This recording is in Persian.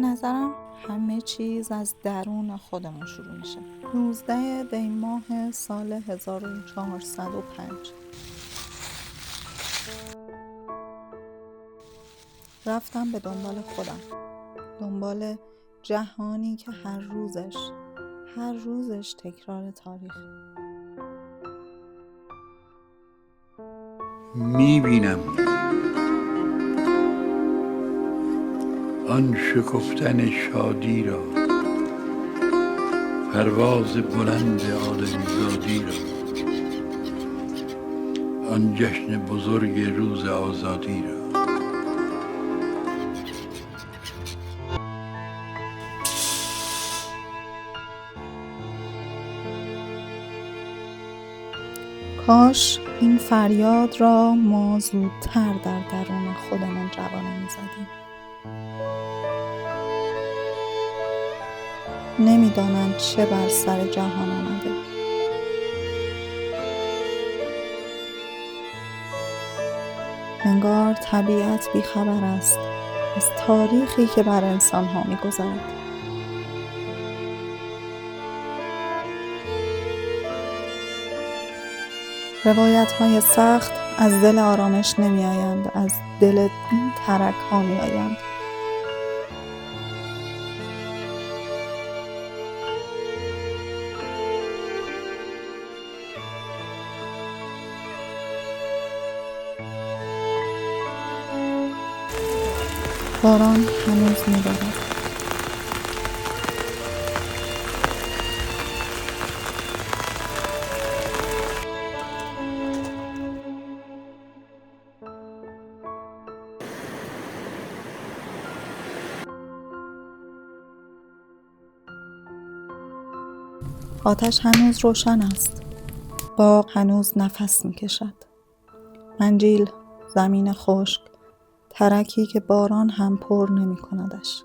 نظرم همه چیز از درون خودمون شروع میشه. 19 دی ماه سال 1405 رفتم به دنبال خودم، دنبال جهانی که هر روزش تکرار تاریخ. میبینم آن شکفتن شادی را، پرواز بلند آدمیزادی را، آن جشن بزرگ روز آزادی را. کاش این فریاد را ما زودتر در درون خودمون جوانه می‌زدیم. نمی‌دانند چه بر سر جهان آمده. انگار طبیعت بیخبر است از تاریخی که بر انسان‌ها می‌گذرد. روایت‌های سخت از دل آرامش نمی‌آیند، از دل این ترک‌ها می‌آیند. باران هنوز می‌بارد. آتش هنوز روشن است. باغ هنوز نفس می‌کشد. منجیل، زمین خشک، ترکی که باران هم پر نمی‌کندش.